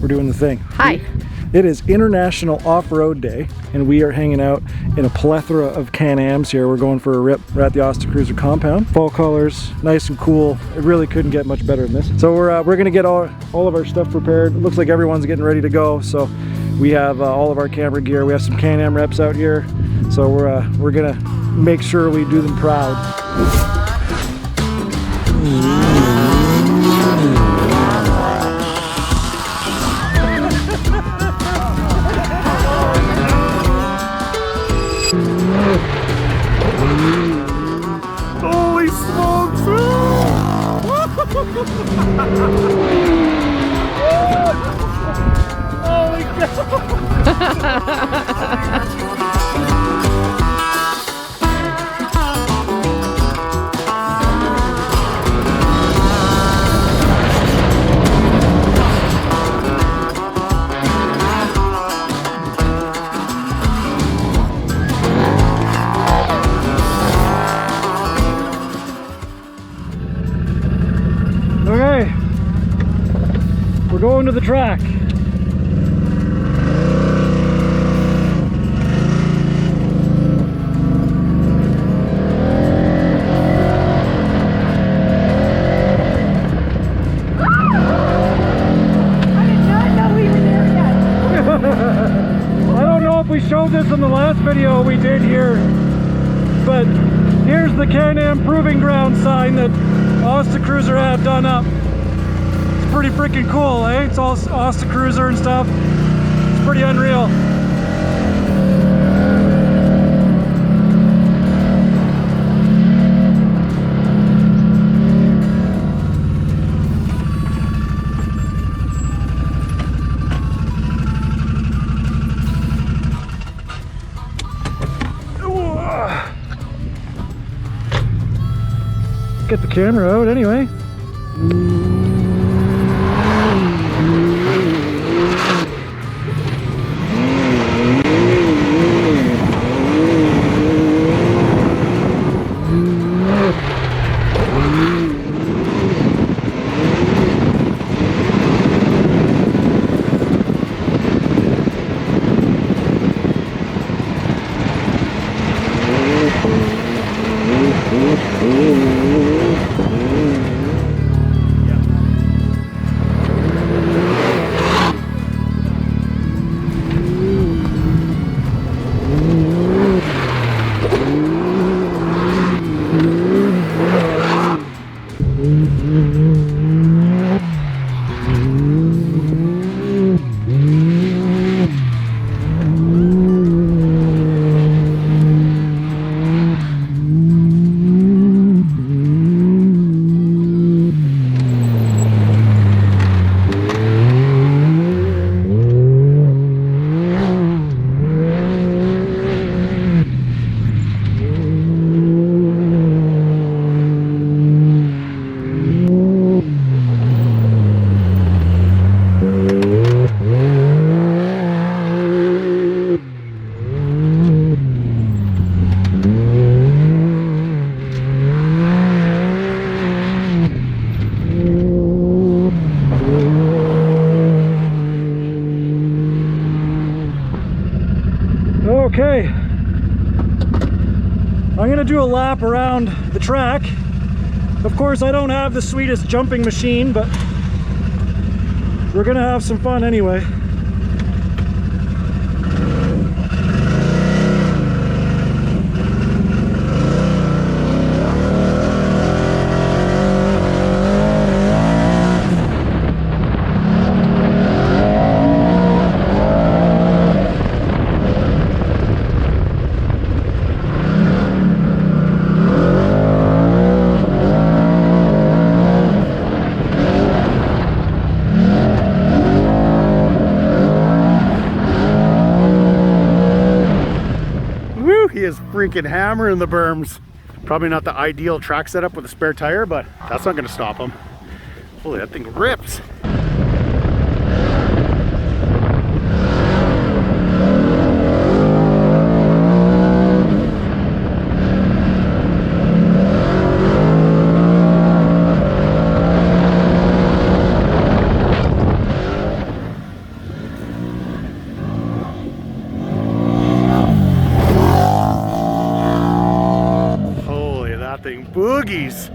doing the thing. Hi. It is International Off-Road Day, and we are hanging out in a plethora of Can-Ams here. We're going for a rip. We're at the Ostacruiser compound. Fall colors, nice and cool. It really couldn't get much better than this. So we're gonna get all of our stuff prepared. It looks like everyone's getting ready to go. So we have all of our camera gear. We have some Can-Am reps out here. So we're gonna make sure we do them proud. Holy smokes! Holy Okay, we're going to the track. I don't know if we showed this in the last video we did here, but here's the Can-Am Proving Ground sign that Ostacruiser had done up. It's pretty freaking cool, eh? It's all Ostacruiser and stuff. It's pretty unreal. Get the camera out anyway. Okay, I'm gonna do a lap around the track. Of course, I don't have the sweetest jumping machine, but we're gonna have some fun anyway. He is freaking hammering the berms. Probably not the ideal track setup with a spare tire, but that's not going to stop him. Holy, that thing rips. boogies.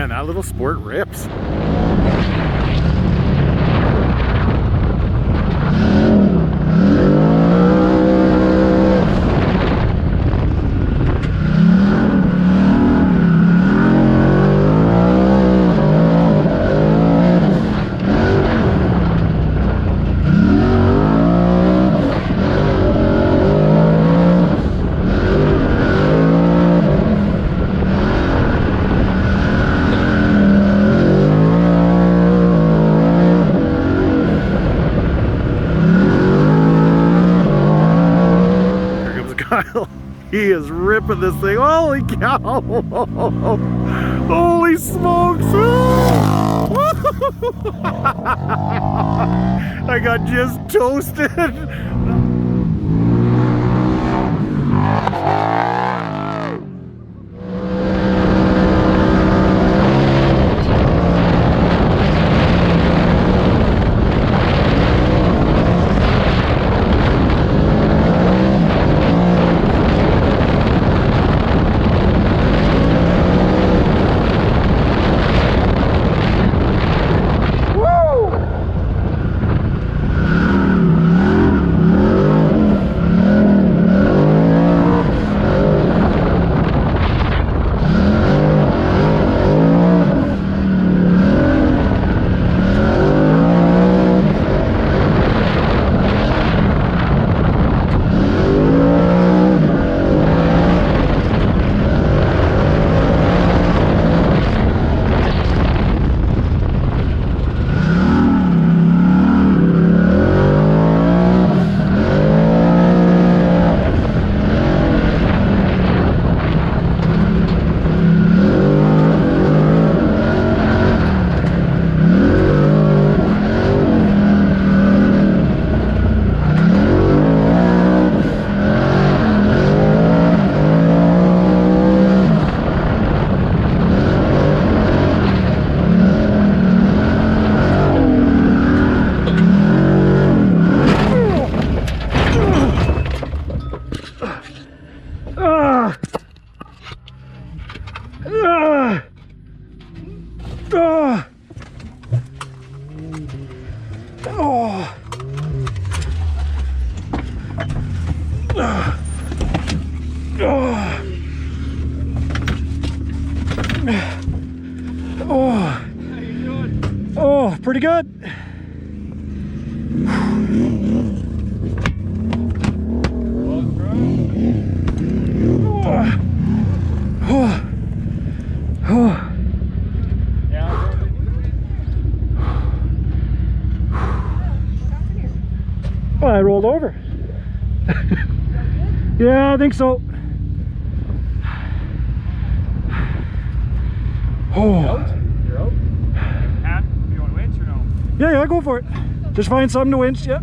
That little sport rips. He is ripping this thing. Holy cow! Holy smokes! I got just toasted. Oh, pretty good. Well, I rolled over. Yeah, I think so. Oh. You're out? You want to winch or no? Yeah, go for it. Just find something to winch, yeah.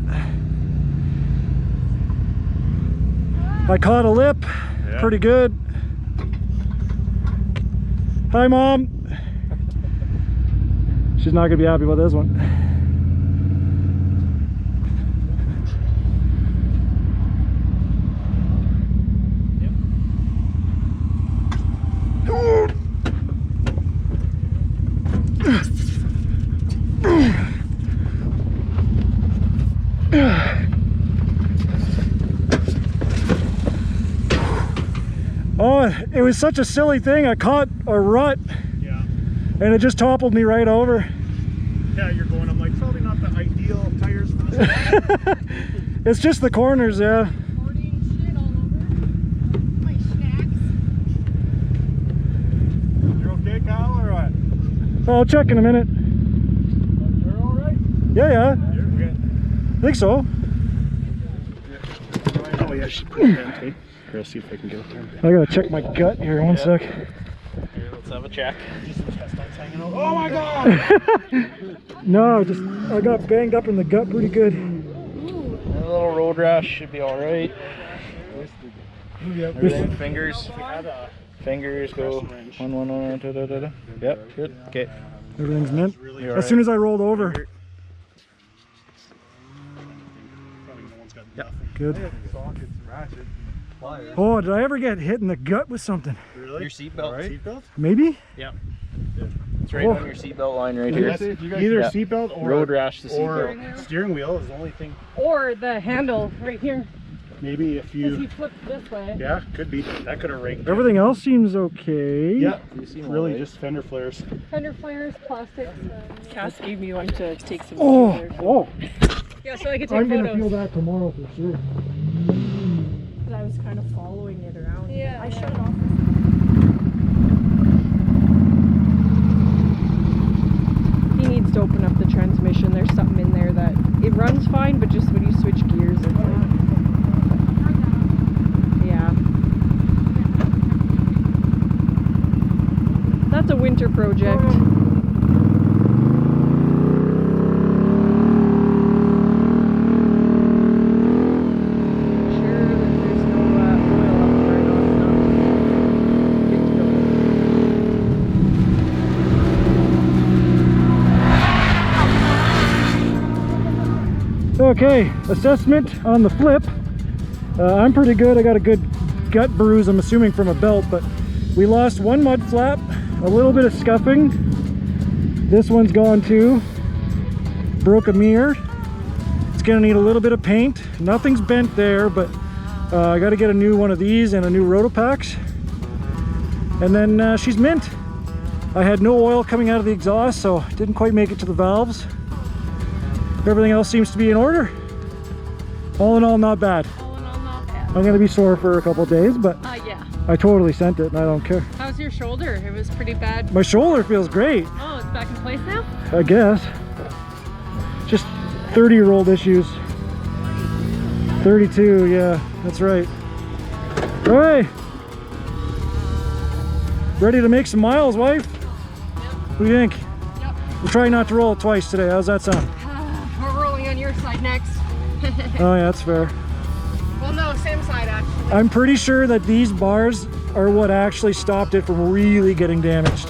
I caught a lip, Yeah. pretty good. Hi, Mom. She's not gonna be happy about this one. Oh, it was such a silly thing. I caught a rut. Yeah. And it just toppled me right over. Yeah, you're going, I'm like, probably not the ideal tires for this. It's just the corners, yeah. Hoarding shit all over. My snacks. You're okay, Kyle, or what? I'll check in a minute. You're all right? Yeah, yeah. You're good. I think so. Oh yeah, she put it in, hey. Here, I'll see if I can get up there. I gotta check my gut here, one sec. Here, let's have a check. Oh my god! No, just I got banged up in the gut pretty good. A little road rash should be all right. Everything, fingers. Fingers go 1, 1, 1, 2, 2, 2, 2. Yep, good. Okay. Everything's mint. You're As all soon as I rolled over. Yep. Good. Oh, did I ever get hit in the gut with something? Really? Your seatbelt. Right? Seatbelt? Maybe? Yep. It's right Oh. on your seatbelt line right here. Either Yeah. seatbelt or Road rash the or seatbelt. steering wheel is the only thing. Or the handle right here. Maybe if If you, you flip this way. yeah, could be. That could have raked. it. Everything else seems okay. Yeah, You seem all really right. just fender flares. Fender flares, plastics. Cass gave me one to take some Oh, pictures. oh. Yeah, so I could take I'm gonna photos. feel that tomorrow for sure. I was kind of following it around. Yeah. I shut it off. He needs to open up the transmission. There's something in there that it runs fine, but just when you switch gears, it's like, yeah. That's a winter project. Sure that there's no oil up there, no, it's not. Good to go. Okay, assessment on the flip. I'm pretty good. I got a good gut bruise, I'm assuming from a belt, but we lost one mud flap, a little bit of scuffing. This one's gone too. Broke a mirror. It's gonna need a little bit of paint. Nothing's bent there, but I gotta get a new one of these and a new Rotopax. And then she's mint. I had no oil coming out of the exhaust, so didn't quite make it to the valves. Everything else seems to be in order. All in all, not bad. All in all, not bad. I'm gonna be sore for a couple of days, but Yeah. I totally sent it and I don't care. How's your shoulder? It was pretty bad. My shoulder feels great, Oh, it's back in place now? I guess. Just 30-year-old issues. 32, yeah, that's right. All right. Ready to make some miles, wife? What do you think? Yep. We'll try not to roll it twice today. How's that sound? We're rolling on your side next. Oh yeah, that's fair. Well, no, same side actually. I'm pretty sure that these bars are what actually stopped it from really getting damaged.